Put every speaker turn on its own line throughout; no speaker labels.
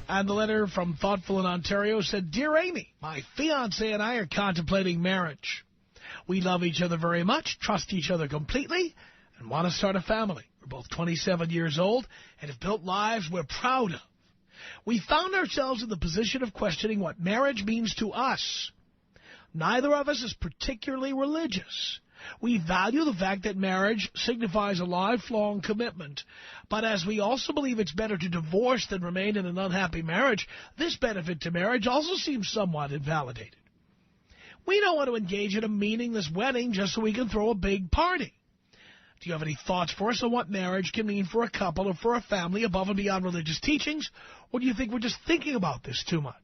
And the letter from Thoughtful in Ontario said, Dear Amy, my fiancé and I are contemplating marriage. We love each other very much, trust each other completely, and want to start a family. We're both 27 years old and have built lives we're proud of. We found ourselves in the position of questioning what marriage means to us. Neither of us is particularly religious. We value the fact that marriage signifies a lifelong commitment, but as we also believe it's better to divorce than remain in an unhappy marriage, this benefit to marriage also seems somewhat invalidated. We don't want to engage in a meaningless wedding just so we can throw a big party. Do you have any thoughts for us on what marriage can mean for a couple or for a family above and beyond religious teachings, or do you think we're just thinking about this too much?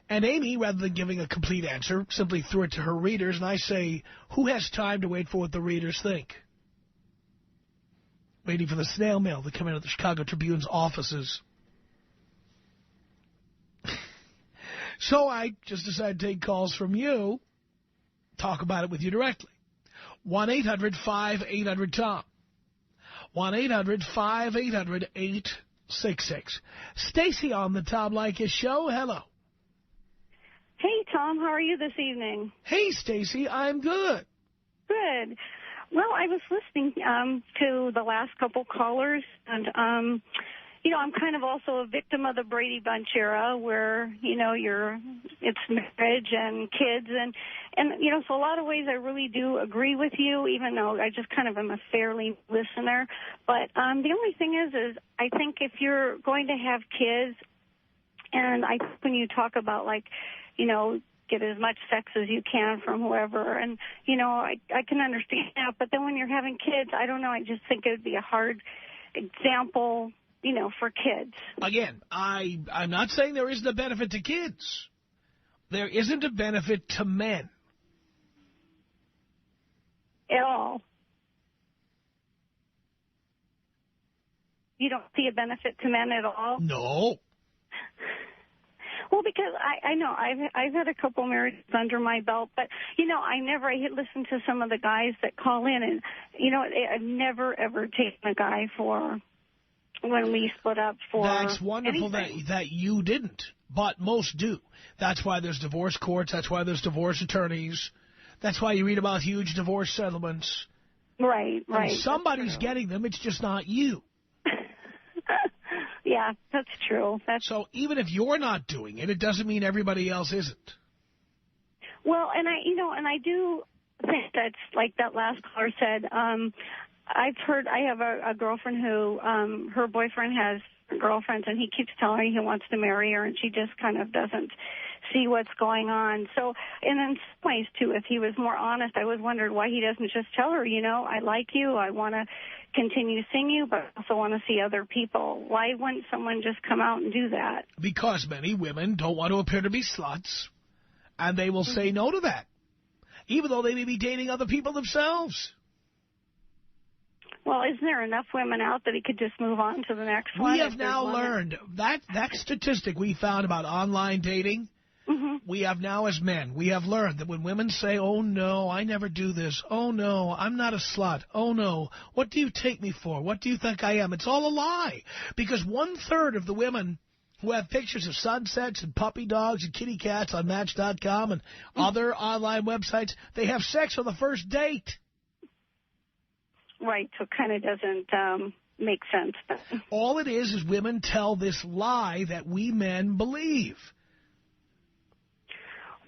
And Amy, rather than giving a complete answer, simply threw it to her readers, and I say, who has time to wait for what the readers think? Waiting for the snail mail to come into the Chicago Tribune's offices. So I just decided to take calls from you, talk about it with you directly. 1-800-5800-TOM. 1-800-5800-866. Stacy on the Tom Leykis Show. Hello.
Hey, Tom. How are you this evening?
Hey, Stacy. I'm good.
Good. Well, I was listening to the last couple callers, and, I'm kind of also a victim of the Brady Bunch era where, it's marriage and kids, and so a lot of ways I really do agree with you, even though I just kind of am a fairly listener. But the only thing is I think if you're going to have kids, and I think when you talk about, get as much sex as you can from whoever. And, I can understand that. But then when you're having kids, I don't know, I just think it would be a hard example, for kids.
Again, I'm not saying there isn't a benefit to kids. There isn't a benefit to men.
At all. You don't see a benefit to men at all?
No.
Well, because I know I've had a couple marriages under my belt, but, I listen to some of the guys that call in, and, I've never, ever taken a guy for when we split up for
That's wonderful that you didn't, but most do. That's why there's divorce courts. That's why there's divorce attorneys. That's why you read about huge divorce settlements.
Right.
And somebody's getting them. It's just not you.
Yeah, that's true.
So even if you're not doing it, it doesn't mean everybody else isn't.
Well, and I do think that's like that last caller said. I have a girlfriend who, her boyfriend has girlfriends, and he keeps telling her he wants to marry her, and she just kind of doesn't see what's going on. So, and in some ways, too, if he was more honest, I was wondering why he doesn't just tell her, I like you, I want to continue seeing you, but I also want to see other people. Why wouldn't someone just come out and do that?
Because many women don't want to appear to be sluts, and they will say no to that, even though they may be dating other people themselves.
Well, isn't there enough women out that he could just move on to the next one?
We have now learned that statistic we found about online dating. We have now, as men, we have learned that when women say, oh, no, I never do this. Oh, no, I'm not a slut. Oh, no, what do you take me for? What do you think I am? It's all a lie. Because 1/3 of the women who have pictures of sunsets and puppy dogs and kitty cats on Match.com and other online websites, they have sex on the first date.
Right, so it kind of doesn't make sense.
All it is women tell this lie that we men believe.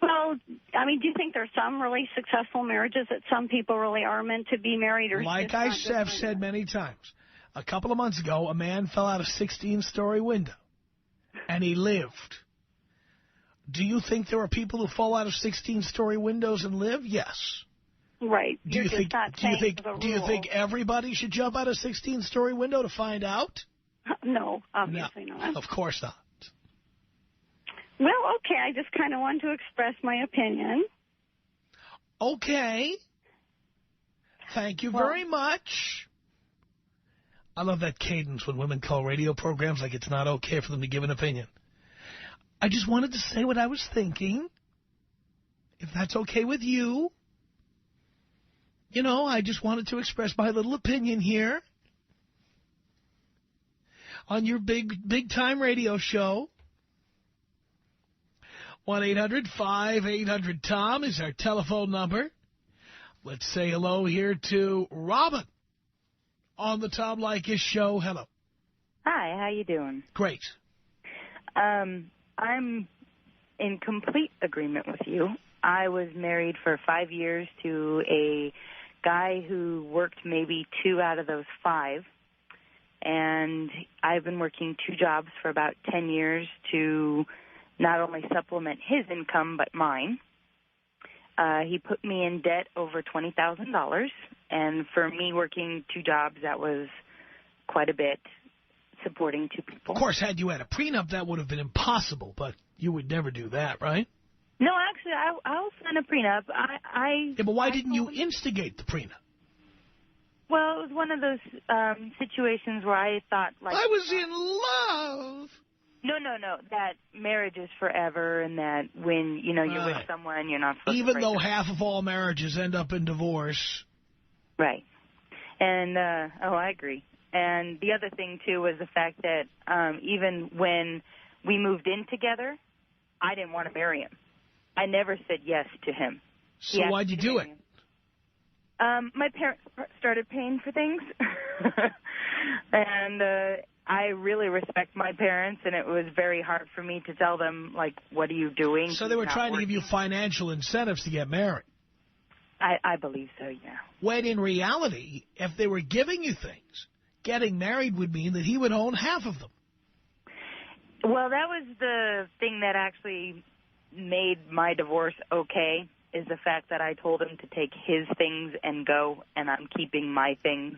Well, I mean, do you think there's some really successful marriages that some people really are meant to be married? Or
like I have said many times, a couple of months ago, a man fell out a 16-story window, and he lived. Do you think there are people who fall out of 16-story windows and live? Yes.
Right.
Do you think everybody should jump out a 16-story window to find out?
No, obviously not.
Of course not.
Well, okay, I just kind of wanted to express my opinion.
Okay. Thank you very much. I love that cadence when women call radio programs like it's not okay for them to give an opinion. I just wanted to say what I was thinking. If that's okay with you. I just wanted to express my little opinion here. on your big time radio show. 1-800-5800-TOM is our telephone number. Let's say hello here to Robin on the Tom Leykis Show. Hello.
Hi, how you doing?
Great.
I'm in complete agreement with you. I was married for 5 years to a guy who worked maybe 2 out of those 5. And I've been working 2 jobs for about 10 years to not only supplement his income but mine. He put me in debt over $20,000. And for me working 2 jobs, that was quite a bit, supporting 2 people.
Of course, had you had a prenup, that would have been impossible, but you would never do that, right?
No, actually, I'll sign a prenup.
Yeah, but why didn't you instigate the prenup?
Well, it was one of those situations where I thought, like...
I was in love!
No. That marriage is forever and that when, you're with someone, you're not supposed to...
Even though half of all marriages end up in divorce.
Right. And, I agree. And the other thing, too, was the fact that even when we moved in together, I didn't want to marry him. I never said yes to him.
So why'd you do it?
My parents started paying for things. And I really respect my parents, and it was very hard for me to tell them, like, what are you doing?
So they were trying to give you financial incentives to get married.
I believe so, yeah.
When in reality, if they were giving you things, getting married would mean that he would own half of them.
Well, that was the thing that actually made my divorce okay, is the fact that I told him to take his things and go, and I'm keeping my things.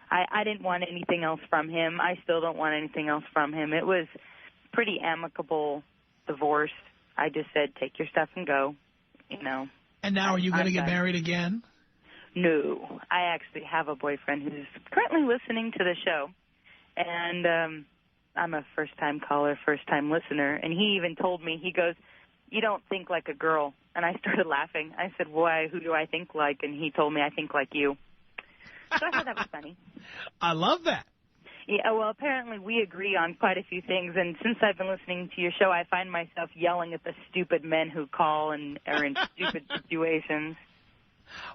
I didn't want anything else from him. I still don't want anything else from him. It was pretty amicable divorce. I just said, take your stuff and go,
And now are you going to get married again?
No. I actually have a boyfriend who's currently listening to the show, and I'm a first-time caller, first-time listener, and he even told me, he goes, you don't think like a girl. And I started laughing. I said, why? Who do I think like? And he told me, I think like you. So I thought that was funny.
I love that.
Yeah, well, apparently we agree on quite a few things. And since I've been listening to your show, I find myself yelling at the stupid men who call and are in stupid situations.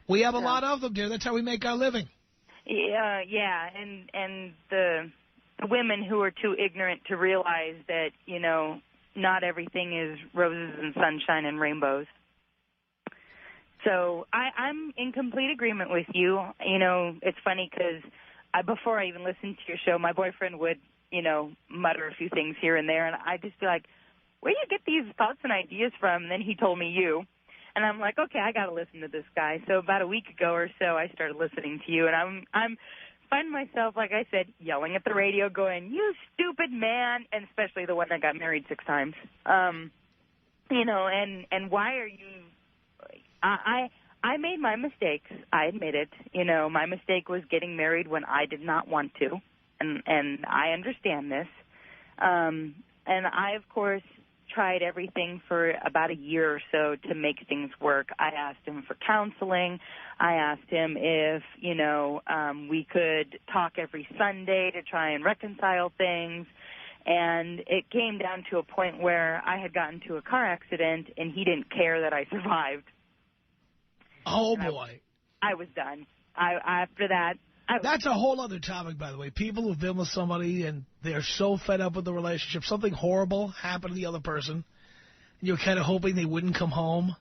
We have a lot of them, dear. That's how we make our living.
Yeah. And the women who are too ignorant to realize that, not everything is roses and sunshine and rainbows. So I'm in complete agreement with you. It's funny because before I even listened to your show, my boyfriend would, mutter a few things here and there, and I'd just be like, where do you get these thoughts and ideas from? And then he told me you. And I'm like, okay, I got to listen to this guy. So about a week ago or so, I started listening to you, and I'm find myself, like I said, yelling at the radio, going, you stupid man, and especially the one that got married 6 times. And why are you... I made my mistakes. I admit it. My mistake was getting married when I did not want to, and I understand this. And I, of course, tried everything for about a year or so to make things work. I asked him for counseling. I asked him if, we could talk every Sunday to try and reconcile things. And it came down to a point where I had gotten into a car accident, and he didn't care that I survived.
Oh, boy.
I was done. After that...
That's a whole other topic, by the way. People who've been with somebody and they're so fed up with the relationship, something horrible happened to the other person, and you're kind of hoping they wouldn't come home.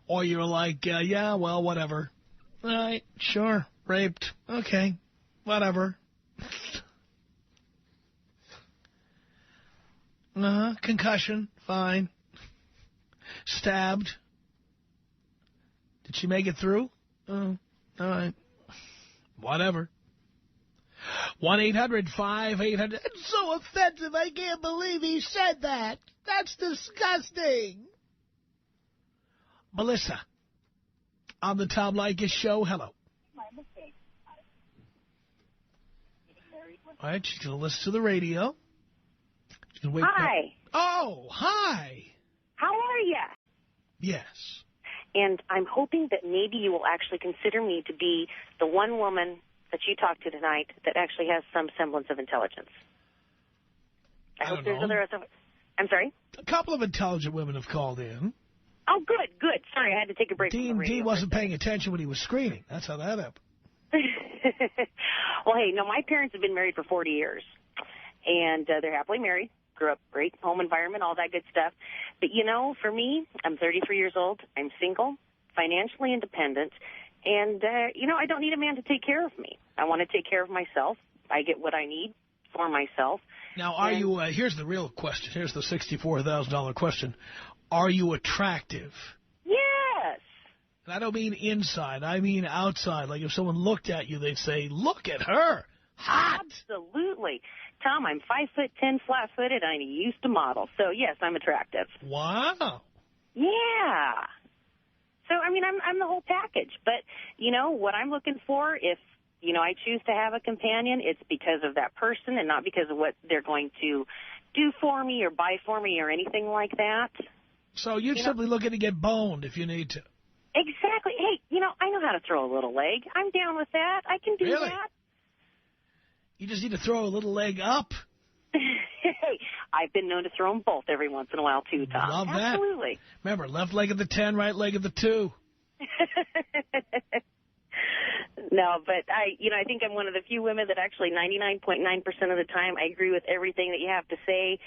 Or you're like, yeah, well, whatever. All right, sure, raped. Okay, whatever. Concussion, fine. Stabbed. Did she make it through? Oh, all right. Whatever. 1-800-5800. It's so offensive. I can't believe he said that. That's disgusting. Melissa, on the Tom Leykis Show. Hello.
My mistake.
All right, she's going to listen to the radio. She's gonna wait.
Hi.
Oh, hi.
How are you?
Yes.
And I'm hoping that maybe you will actually consider me to be the one woman
that you talk to tonight that actually has some semblance of intelligence? I hope there's other... I'm sorry?
A couple of intelligent women have called in.
Oh, good, good. Sorry, I had to take a break from the radio.
Dean wasn't paying attention when he was screening. That's how that happened.
Well, hey, no, my parents have been married for 40 years, and they're happily married. Grew up great home environment, all that good stuff. But, you know, for me, I'm 33 years old. I'm single, financially independent, and, you know, I don't need a man to take care of me. I want to take care of myself. I get what I need for myself.
Now, are you, here's the real question. Here's the $64,000 question. Are you attractive?
Yes.
And I don't mean inside. I mean outside. Like if someone looked at you, they'd say, look at her. Hot.
Absolutely. Tom, I'm 5'10", flat-footed. I used to model. So, yes, I'm attractive.
Wow.
Yeah. So, I mean, I'm the whole package. But, you know, what I'm looking for, if, you know, I choose to have a companion, it's because of that person and not because of what they're going to do for me or buy for me or anything like that.
So you're simply looking to get boned if you need to.
Exactly. Hey, you know, I know how to throw a little leg. I'm down with that. I can do that.
You just need to throw a little leg up.
Hey, I've been known to throw them both every once in a while, too, Tom.
Love that.
Absolutely.
Remember, left leg of the 10, right leg of the 2.
No, but I think I'm one of the few women that actually 99.9% of the time I agree with everything that you have to say,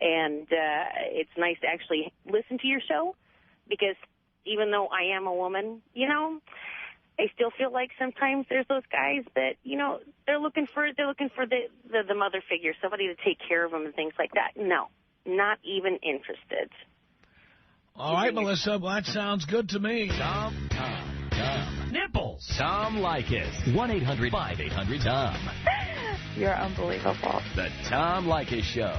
and it's nice to actually listen to your show because even though I am a woman, you know, I still feel like sometimes there's those guys that, you know, they're looking for the mother figure, somebody to take care of them and things like that. No, not even interested.
All right, Melissa, well, that sounds good to me.
Tom. Nipples. Tom Leykis. 1-800-5800-TOM.
You're unbelievable.
The Tom Leykis Show.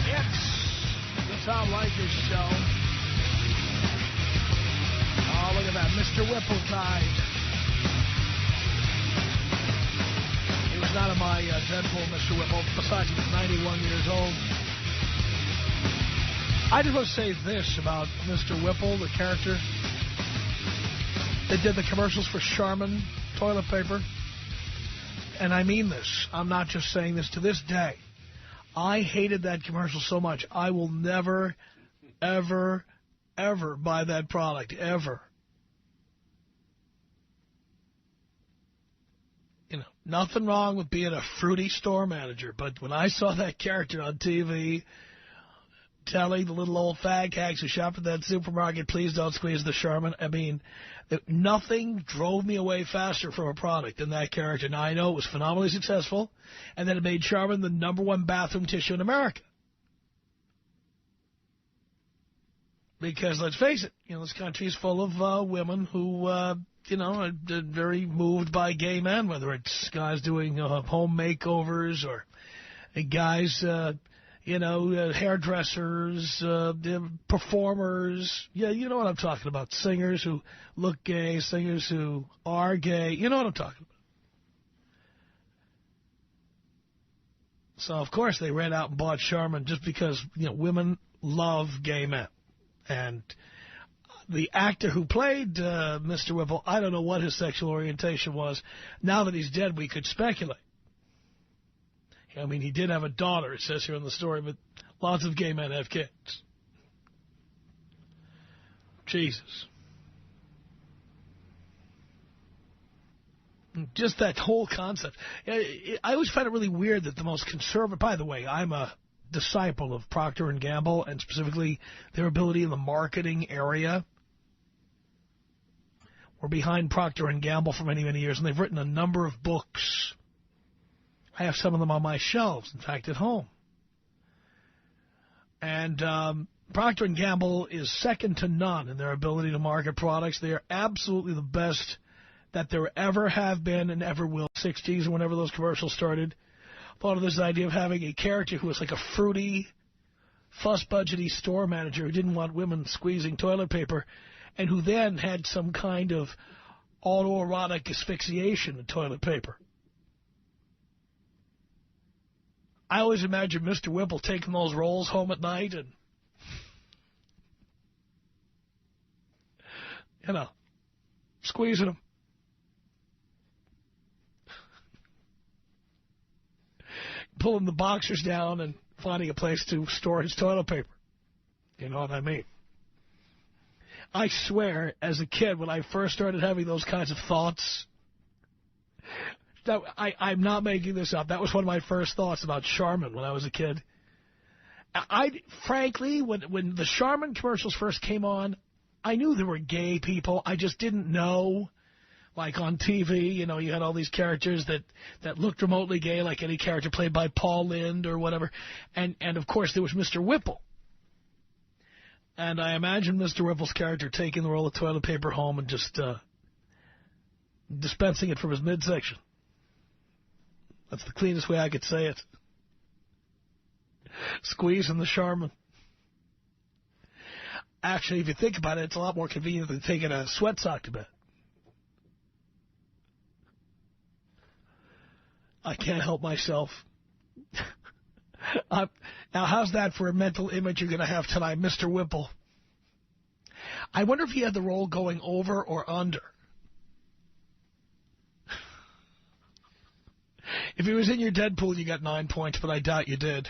It's the Tom Leykis Show. Oh, look at that. Mr. Whipple died. He was not in my Deadpool, Mr. Whipple. Besides, he was 91 years old. I just want to say this about Mr. Whipple, the character. They did the commercials for Charmin toilet paper. And I mean this. I'm not just saying this. To this day, I hated that commercial so much. I will never, ever, ever buy that product, ever. You know, nothing wrong with being a fruity store manager, but when I saw that character on TV telling the little old fag hags who shop at that supermarket, please don't squeeze the Charmin, I mean, nothing drove me away faster from a product than that character. Now, I know it was phenomenally successful, and that it made Charmin the #1 bathroom tissue in America. Because, let's face it, you know, this country is full of women who, you know, are very moved by gay men, whether it's guys doing home makeovers or guys, you know, hairdressers, performers. Yeah, you know what I'm talking about. Singers who look gay, singers who are gay. You know what I'm talking about. So, of course, they ran out and bought Charmin just because, you know, women love gay men. And the actor who played Mr. Whipple, I don't know what his sexual orientation was. Now that he's dead, we could speculate. I mean, he did have a daughter, it says here in the story, but lots of gay men have kids. Jesus. Just that whole concept. I always find it really weird that the most conservative... By the way, I'm a disciple of Procter & Gamble, and specifically their ability in the marketing area. We're behind Procter & Gamble for many, many years, and they've written a number of books. I have some of them on my shelves, in fact, at home. And Procter & Gamble is second to none in their ability to market products. They are absolutely the best that there ever have been and ever will. 60s or whenever those commercials started. Thought of this idea of having a character who was like a fruity, fuss-budgety store manager who didn't want women squeezing toilet paper and who then had some kind of autoerotic asphyxiation in toilet paper. I always imagine Mr. Whipple taking those rolls home at night and, you know, squeezing them. Pulling the boxers down and finding a place to store his toilet paper. You know what I mean? I swear, as a kid, when I first started having those kinds of thoughts, I'm not making this up. That was one of my first thoughts about Charmin when I was a kid. Frankly, when the Charmin commercials first came on, I knew there were gay people. I just didn't know. Like on TV, you know, you had all these characters that looked remotely gay, like any character played by Paul Lynde or whatever. And of course, there was Mr. Whipple. And I imagine Mr. Whipple's character taking the roll of toilet paper home and just dispensing it from his midsection. That's the cleanest way I could say it. Squeezing the Charmin. Actually, if you think about it, it's a lot more convenient than taking a sweat sock to bed. I can't help myself. Now, how's that for a mental image you're going to have tonight, Mr. Whipple? I wonder if he had the roll going over or under. If he was in your Deadpool, you got 9 points, but I doubt you did.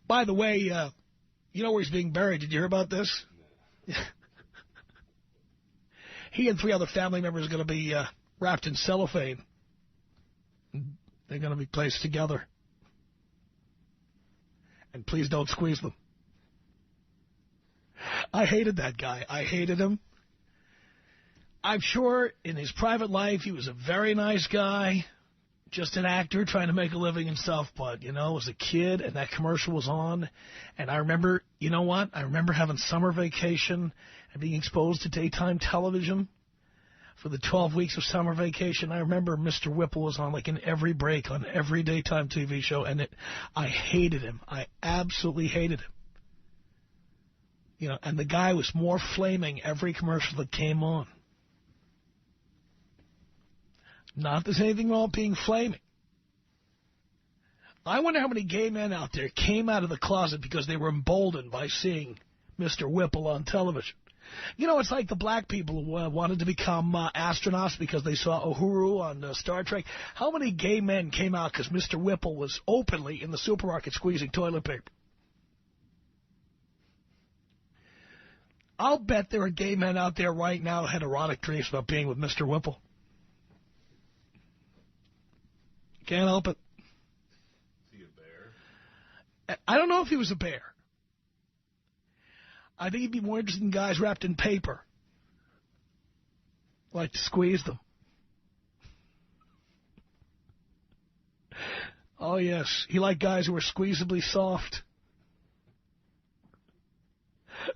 By the way, you know where he's being buried. Did you hear about this? He and 3 other family members are going to be wrapped in cellophane. They're going to be placed together. And please don't squeeze them. I hated that guy. I hated him. I'm sure in his private life he was a very nice guy. Just an actor trying to make a living and stuff. But, you know, as a kid and that commercial was on. And I remember, you know what? I remember having summer vacation and being exposed to daytime television for the 12 weeks of summer vacation. I remember Mr. Whipple was on like in every break on every daytime TV show. And I hated him. I absolutely hated him. You know, and the guy was more flaming every commercial that came on. Not that there's anything wrong with being flaming. I wonder how many gay men out there came out of the closet because they were emboldened by seeing Mr. Whipple on television. You know, it's like the black people who wanted to become astronauts because they saw Uhuru on Star Trek. How many gay men came out because Mr. Whipple was openly in the supermarket squeezing toilet paper? I'll bet there are gay men out there right now who had erotic dreams about being with Mr. Whipple. Can't help it.
Is he a bear?
I don't know if he was a bear. I think he'd be more interested in guys wrapped in paper. Like to squeeze them. Oh, yes. He liked guys who were squeezably soft.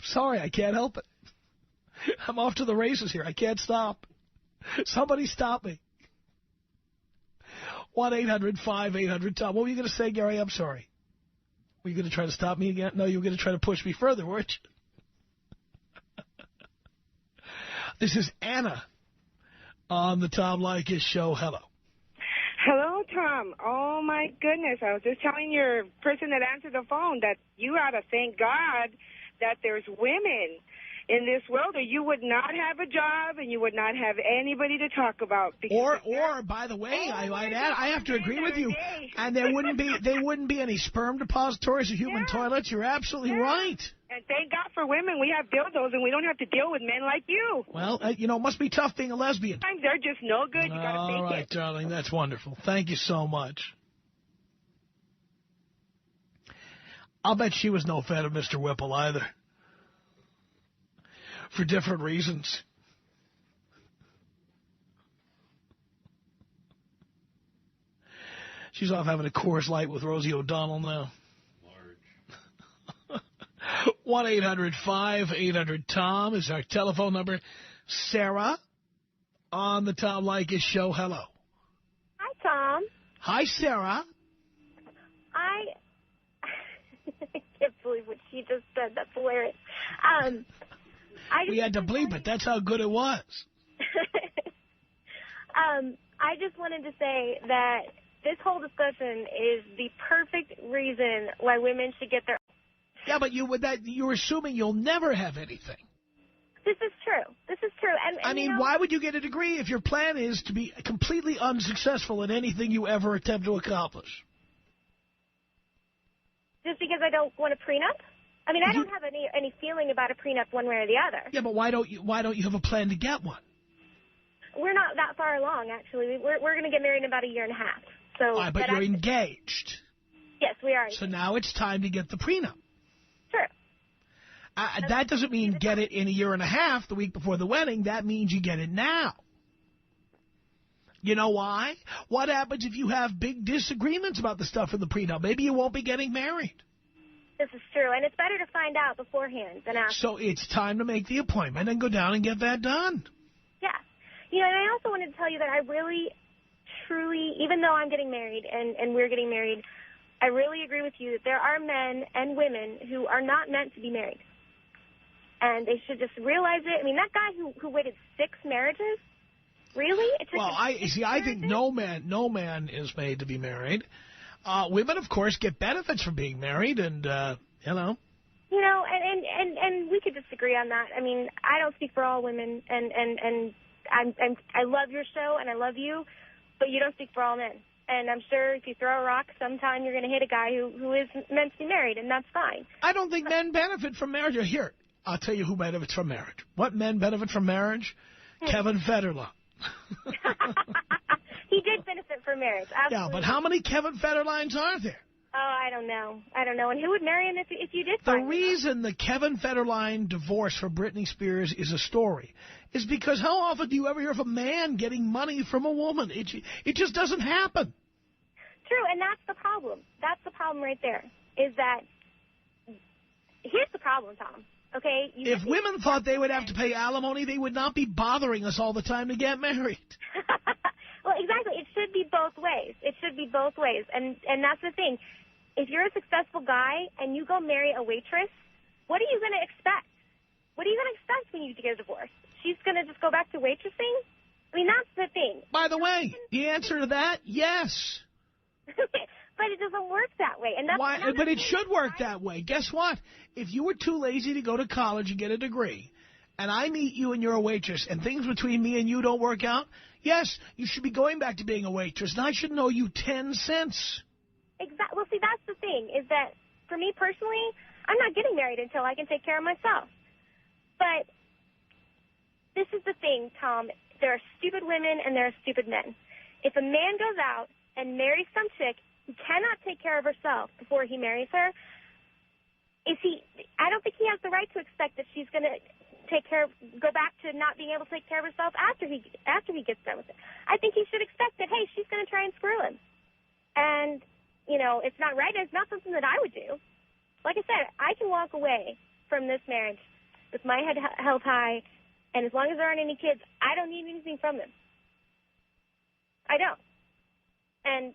Sorry, I can't help it. I'm off to the races here. I can't stop. Somebody stop me. 1-800-5800-TOM. What were you going to say, Gary? I'm sorry. Were you going to try to stop me again? No, you were going to try to push me further, weren't you? This is Anna on the Tom Leykis Show. Hello.
Hello, Tom. Oh, my goodness. I was just telling your person that answered the phone that you ought to thank God that there's women in this world, or you would not have a job and you would not have anybody to talk about.
Or by the way, I might add, I have to agree with you. And there wouldn't be any sperm depositories or human toilets. You're absolutely right.
And thank God for women. We have dildos and we don't have to deal with men like you.
Well, you know, it must be tough being a lesbian.
Sometimes they're just no good. You got to fake it.
All right, darling. That's wonderful. Thank you so much. I'll bet she was no fan of Mr. Whipple either. For different reasons. She's off having a Coors Light with Rosie O'Donnell now. Large. 1-800-5800-TOM is our telephone number. Sarah on the Tom Leykis Show. Hello.
Hi, Tom.
Hi, Sarah.
I can't believe what she just said. That's hilarious.
We had to bleep it. That's how good it was.
I just wanted to say that this whole discussion is the perfect reason why women should get their...
Yeah, but you're assuming you'll never have anything.
This is true. This is true. And
I mean, why would you get a degree if your plan is to be completely unsuccessful in anything you ever attempt to accomplish?
Just because I don't want a prenup? I mean, I don't have any feeling about a prenup one way or the other.
Yeah, but why don't you have a plan to get one?
We're not that far along, actually. We're going to get married in about a year and a half. So,
but you're engaged.
Yes, we are.
So now it's time to get the prenup.
Sure.
That doesn't mean get it in a year and a half, the week before the wedding. That means you get it now. You know why? What happens if you have big disagreements about the stuff in the prenup? Maybe you won't be getting married.
This is true, and it's better to find out beforehand than after.
So it's time to make the appointment and go down and get that done.
Yeah. You know, and I also wanted to tell you that I really, truly, even though I'm getting married and we're getting married, I really agree with you that there are men and women who are not meant to be married. And they should just realize it. I mean, that guy who waited 6 marriages, really?
I think no man is made to be married. Women, of course, get benefits from being married, and, you know.
You know, and we could disagree on that. I mean, I don't speak for all women, and I love your show, and I love you, but you don't speak for all men. And I'm sure if you throw a rock, sometime you're going to hit a guy who is meant to be married, and that's fine.
I don't think men benefit from marriage. Here, I'll tell you who benefits from marriage. What men benefit from marriage? Kevin Federline.
He did benefit from marriage, absolutely.
Yeah, but how many Kevin Federlines are there?
Oh, I don't know. And who would marry him if you did
The
find
reason the Kevin Federline divorce for Britney Spears is a story is because how often do you ever hear of a man getting money from a woman? It just doesn't happen.
True, and that's the problem. That's the problem right there, is that here's the problem, Tom. Okay?
If women thought they would have to pay alimony, they would not be bothering us all the time to get married.
Well, exactly. It should be both ways. It should be both ways. And that's the thing. If you're a successful guy and you go marry a waitress, what are you going to expect? What are you going to expect when you get a divorce? She's going to just go back to waitressing? I mean, that's the thing.
By the way, the answer to that, yes.
But it doesn't work that way. And that's
why. But it should work that way. Guess what? If you were too lazy to go to college and get a degree, and I meet you and you're a waitress, and things between me and you don't work out, yes, you should be going back to being a waitress, and I should know you 10 cents.
Exactly. Well, see, that's the thing, is that for me personally, I'm not getting married until I can take care of myself. But this is the thing, Tom. There are stupid women and there are stupid men. If a man goes out and marries some chick who cannot take care of herself before he marries her, I don't think he has the right to expect that she's going to go back to not being able to take care of herself after he gets done with it. I think he should expect that, hey, she's going to try and screw him. And, you know, it's not right. It's not something that I would do. Like I said, I can walk away from this marriage with my head held high, and as long as there aren't any kids, I don't need anything from them. I don't. And,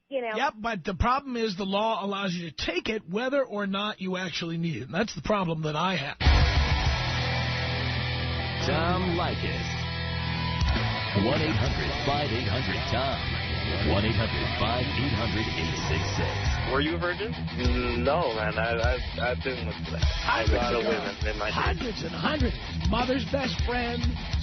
you know.
Yep, but the problem is the law allows you to take it whether or not you actually need it. And that's the problem that I have.
Tom Leykis. 1-800-5800-TOM. 1-800-5800-866.
Were you a virgin? No, man. I've been with a lot of women in my day.
Hundreds and hundreds. Mother's best friend,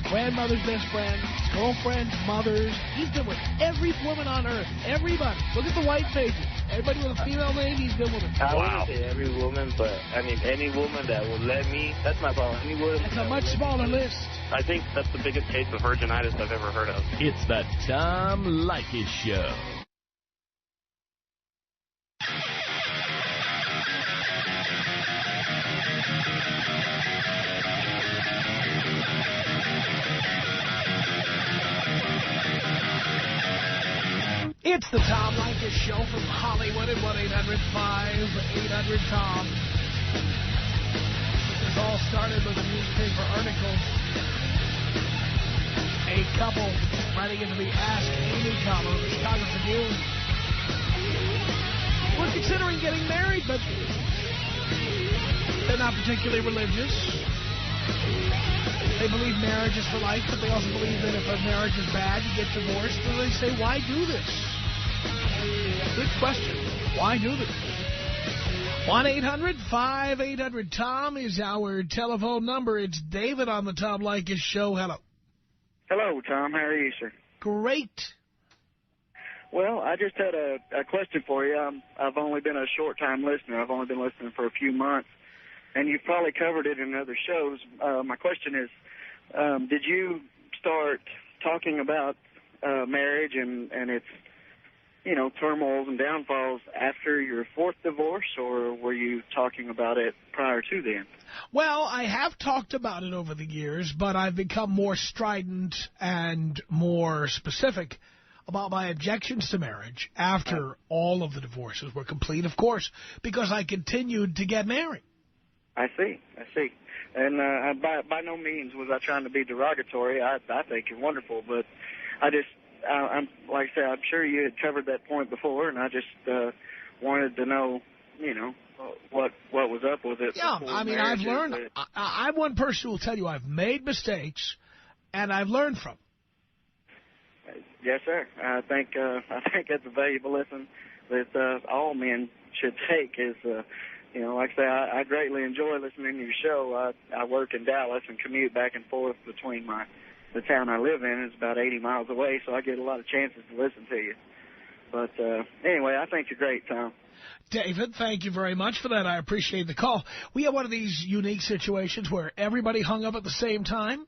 grandmother's best friend, girlfriend's mothers. He's been with every woman on earth. Everybody. Look at the white pages. Everybody with a female name, he's been with them.
I wouldn't say every woman, but I mean any woman that would let me. That's my problem. Any woman.
That's a much smaller list.
I think that's the biggest case of virginitis I've ever heard of.
It's the Tom Leykis Show.
It's the Tom Leykis Show from Hollywood at 1-800-5800-TOM. This all started with a newspaper article. A couple writing into the Ask Amy column of the Chicago Tribune. We're considering getting married, but they're not particularly religious. They believe marriage is for life, but they also believe that if a marriage is bad, you get divorced. And they say, why do this? Good question. Why do this? 1-800-5800-TOM is our telephone number. It's David on the Tom Leykis Show. Hello.
Hello, Tom. How are you, sir?
Great.
Well, I just had a question for you. I've only been a short-time listener. I've only been listening for a few months, and you've probably covered it in other shows. My question is, did you start talking about marriage and its, turmoils and downfalls after your fourth divorce, or were you talking about it prior to then?
Well, I have talked about it over the years, but I've become more strident and more specific about my objections to marriage after all of the divorces were complete, of course, because I continued to get married.
I see. And by no means was I trying to be derogatory. I think you're wonderful, but I'm like I said, I'm sure you had covered that point before, and I just wanted to know, what was up with it.
Yeah, I mean, I've learned. I'm one person who will tell you I've made mistakes, and I've learned from them.
Yes, sir. I think that's a valuable lesson that all men should take. Is like I say, I greatly enjoy listening to your show. I work in Dallas and commute back and forth between the town I live in. It's about 80 miles away, so I get a lot of chances to listen to you. But anyway, I think you're great, Tom.
David, thank you very much for that. I appreciate the call. We have one of these unique situations where everybody hung up at the same time.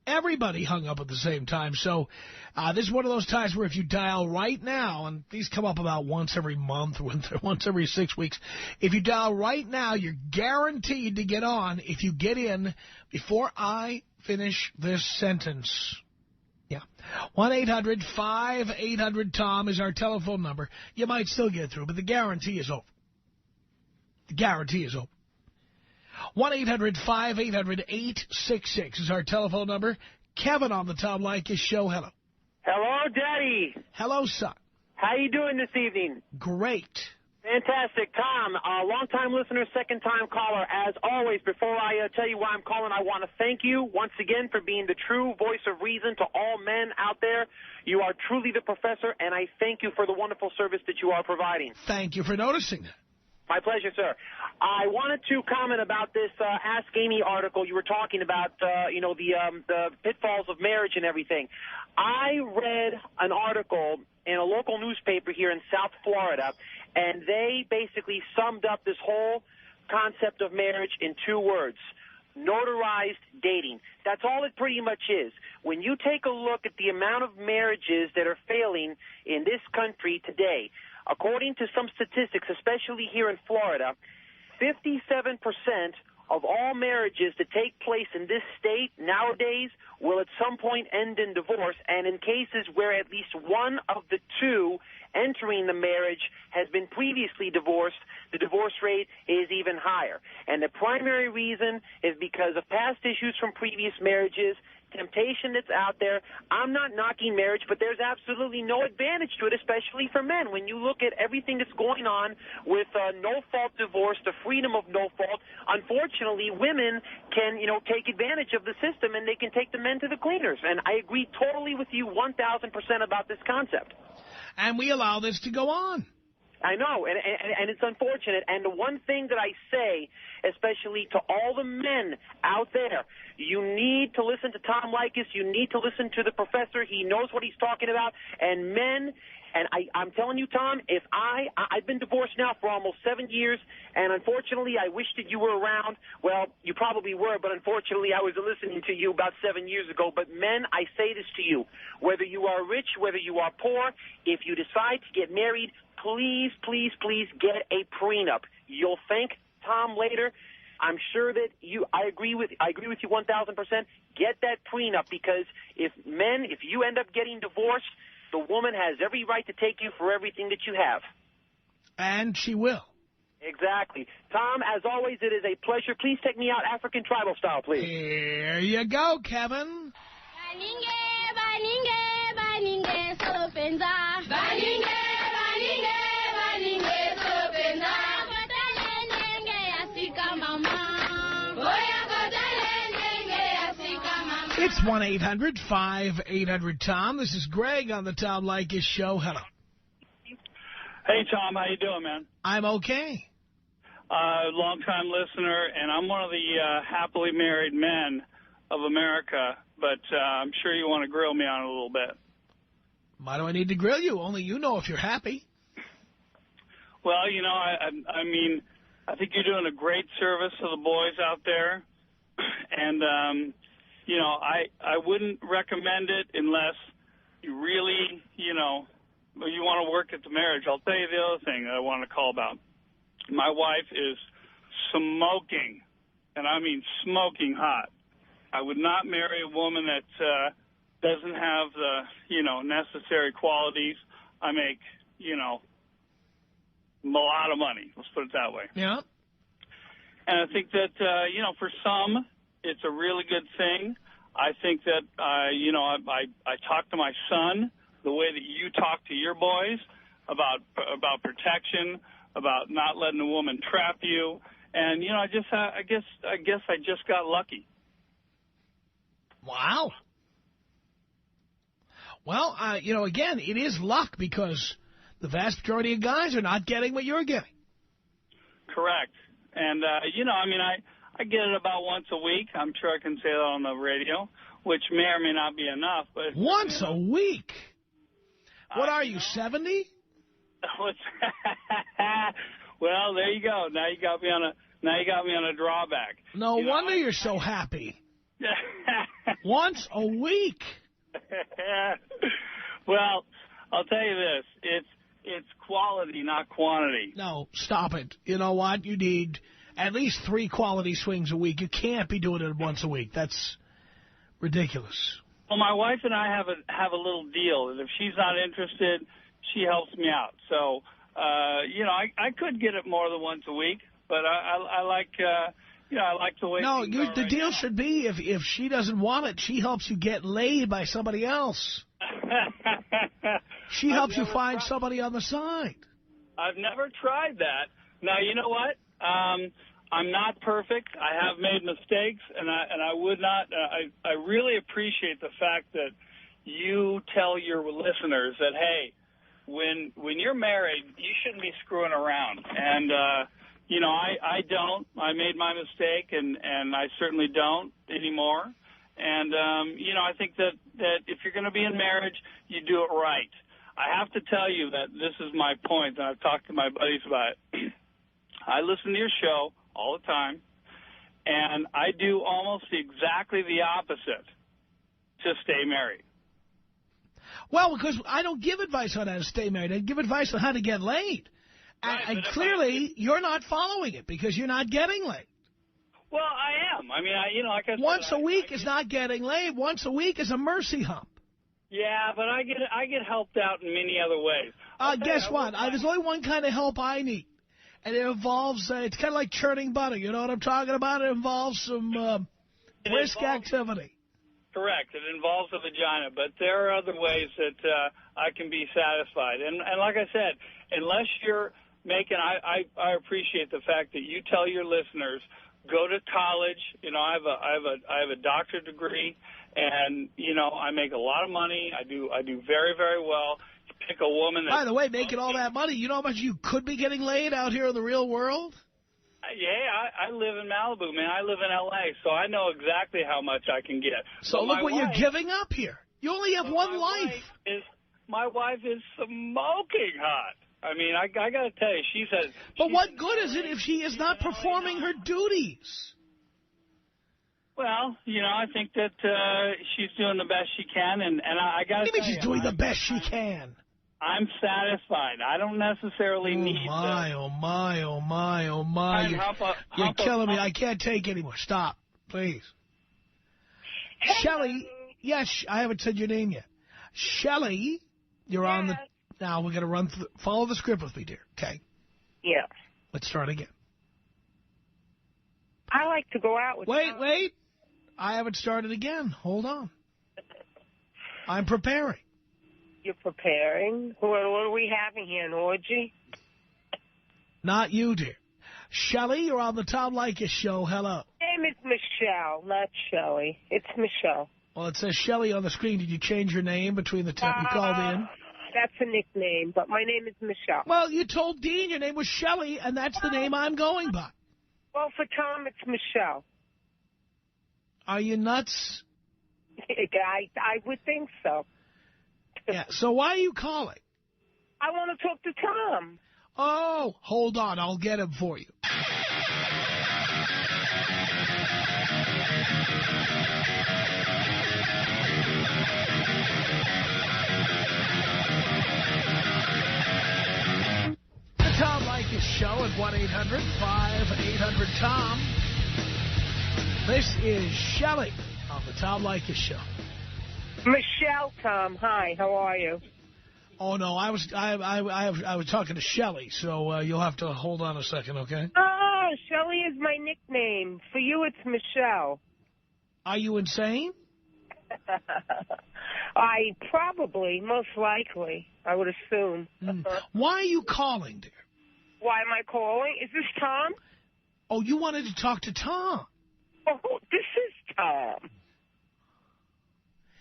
Everybody hung up at the same time. So this is one of those times where if you dial right now, and these come up about once every month, once every 6 weeks. If you dial right now, you're guaranteed to get on if you get in before I finish this sentence. Yeah. 1-800-5800-TOM is our telephone number. You might still get through, but the guarantee is over. The guarantee is over. 1-800-5800-866 is our telephone number. Kevin on the Tom Leykis Show. Hello.
Hello, Daddy.
Hello, son.
How you doing this evening?
Great.
Fantastic. Tom, long-time listener, second-time caller. As always, before I tell you why I'm calling, I want to thank you once again for being the true voice of reason to all men out there. You are truly the professor, and I thank you for the wonderful service that you are providing.
Thank you for noticing that.
My pleasure, sir. I wanted to comment about this Ask Amy article you were talking about, the pitfalls of marriage and everything. I read an article in a local newspaper here in South Florida, and they basically summed up this whole concept of marriage in 2 words: notarized dating. That's all it pretty much is. When you take a look at the amount of marriages that are failing in this country today, according to some statistics, especially here in Florida, 57% of all marriages that take place in this state nowadays will at some point end in divorce, and in cases where at least one of the 2 entering the marriage has been previously divorced, the divorce rate is even higher. And the primary reason is because of past issues from previous marriages, temptation that's out there. I'm not knocking marriage, but there's absolutely no advantage to it, especially for men. When you look at everything that's going on with no-fault divorce, the freedom of no-fault, unfortunately, women can, take advantage of the system, and they can take the men to the cleaners. And I agree totally with you 1,000% about this concept.
And we allow this to go on.
I know, and it's unfortunate. And the one thing that I say, especially to all the men out there, you need to listen to Tom Leykis. You need to listen to the professor. He knows what he's talking about. And men, and I'm telling you, Tom, if I've been divorced now for almost 7 years, and unfortunately I wish that you were around. Well, you probably were, but unfortunately I was listening to you about 7 years ago. But men, I say this to you, whether you are rich, whether you are poor, if you decide to get married, please, please, please get a prenup. You'll thank Tom later. I'm sure that I agree with you 1,000%. Get that prenup, because if you end up getting divorced, the woman has every right to take you for everything that you have.
And she will.
Exactly. Tom, as always, it is a pleasure. Please take me out African tribal style, please.
Here you go, Kevin. It's 1-800-5800-TOM. This is Greg on the Tom Leykis Show. Hello.
Hey, Tom. How you doing, man?
I'm okay.
Long-time listener, and I'm one of the happily married men of America, but I'm sure you want to grill me on it a little bit.
Why do I need to grill you? Only you know if you're happy.
Well, you know, I mean, I think you're doing a great service to the boys out there, and, you know, I wouldn't recommend it unless you really, you know, you want to work at the marriage. I'll tell you the other thing that I want to call about. My wife is smoking, and I mean smoking hot. I would not marry a woman that doesn't have the, you know, necessary qualities. I make, you know, a lot of money. Let's put it that way.
Yeah.
And I think that, you know, for some, it's a really good thing. I think that, you know, I talk to my son the way that you talk to your boys about protection, about not letting a woman trap you. And, you know, I guess I just got lucky.
Wow. Well, you know, again, it is luck because the vast majority of guys are not getting what you're getting.
Correct. And, you know, I mean, I get it about once a week. I'm sure I can say that on the radio, which may or may not be enough. But
once a week? What are you, 70?
Well, there you go. Now you got me on a drawback.
No wonder you're so happy. Once a week.
Well, I'll tell you this. It's quality, not quantity.
No, stop it. You know what? You need at least 3 quality swings a week. You can't be doing it once a week. That's ridiculous.
Well, my wife and I have a little deal. And if she's not interested, she helps me out. So, you know, I could get it more than once a week, but I like, you know, I like the way.
No, the deal should be if she doesn't want it, she helps you get laid by somebody else. She helps you find somebody on the side.
I've never tried that. Now, you know what? I'm not perfect. I have made mistakes, and I would not. I really appreciate the fact that you tell your listeners that, hey, when you're married, you shouldn't be screwing around. And you know, I don't. I made my mistake, and I certainly don't anymore. And you know, I think that if you're going to be in marriage, you do it right. I have to tell you that this is my point, and I've talked to my buddies about it. I listen to your show all the time, and I do almost exactly the opposite to stay married.
Well, because I don't give advice on how to stay married. I give advice on how to get laid.
Right,
and clearly, you're not following it because you're not getting laid.
Well, I am. I mean, you know, like I said,
once a week is not getting laid. Once a week is a mercy hump.
Yeah, but I get helped out in many other ways.
Guess what? There's only one kind of help I need. And it involves, it's kind of like churning butter. You know what I'm talking about? It involves some brisk activity.
Correct. It involves a vagina. But there are other ways that I can be satisfied. And like I said, unless you're making, I appreciate the fact that you tell your listeners, go to college. You know, I have a doctorate degree, and you know, I make a lot of money. I do very, very well. Pick a woman.
By the way, making all that money, you know how much you could be getting laid out here in the real world?
Yeah, I live in Malibu, man. I live in L.A., so I know exactly how much I can get.
So look what you're giving up here. You only have one life.
My wife is smoking hot. I mean, I got to tell you,
But what good is it if she is not performing her duties?
Well, you know, I think that she's doing the best she can, and I got to
tell you. What do you mean she's doing the best she can?
I'm satisfied. I don't necessarily need
Oh, my. You're killing me. I can't take anymore. Stop, please. Shelley, yes, I haven't said your name yet. Shelley, you're on the... Now, we're going to follow the script with me, dear, okay?
Yeah.
Let's start again.
I like to go out with...
Wait. I haven't started again. Hold on. I'm preparing.
You're preparing? What are we having here, an orgy?
Not you, dear. Shelley, you're on the Tom Leykis Show. Hello.
My name is Michelle, not Shelley. It's Michelle.
Well, it says Shelley on the screen. Did you change your name between the time you called in?
That's a nickname, but my name is Michelle.
Well, you told Dean your name was Shelley, and that's the name I'm going by.
Well, for Tom, it's Michelle.
Are you nuts?
I would think so.
Yeah, so why are you calling?
I want to talk to Tom.
Oh, hold on. I'll get him for you. The Tom Leykis Show at 1-800-5800-TOM. This is Shelley on the Tom Leykis Show.
Michelle, Tom. Hi, how are you?
Oh, no, I was talking to Shelley, so you'll have to hold on a second, okay?
Oh, Shelley is my nickname. For you, it's Michelle.
Are you insane?
I probably, most likely, I would assume.
Why are you calling, dear?
Why am I calling? Is this Tom?
Oh, you wanted to talk to Tom.
Oh, this is Tom.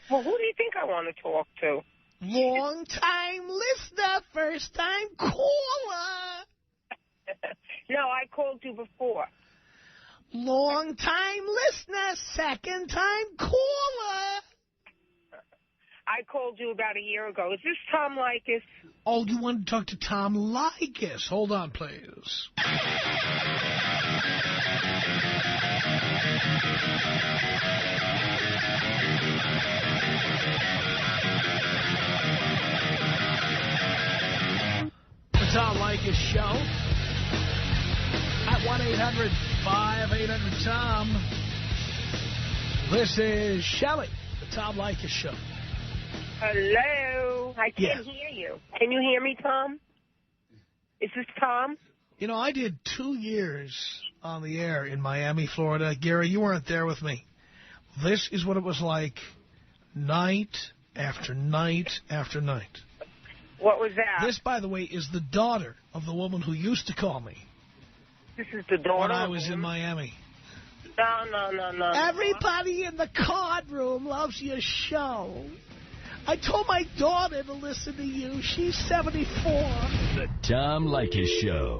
Well, who do you think I want to talk to?
Long-time listener, first-time caller.
No, I called you before.
Long-time listener, second-time caller.
I called you about a year ago. Is this Tom Leykis?
Oh, you want to talk to Tom Leykis. Hold on, please. The Tom Leykis Show at 1-800-5800-TOM. This is Shelley, the Tom Leykis Show.
Hello. I can't hear you. Can you hear me, Tom? Is this Tom?
You know, I did 2 years on the air in Miami, Florida. Gary, you weren't there with me. This is what it was like night after night after night.
What was that?
This, by the way, is the daughter of the woman who used to call me.
This is the daughter?
When I was in Miami.
No.
Everybody in the card room loves your show. I told my daughter to listen to you. She's 74.
The Tom Leykis Show.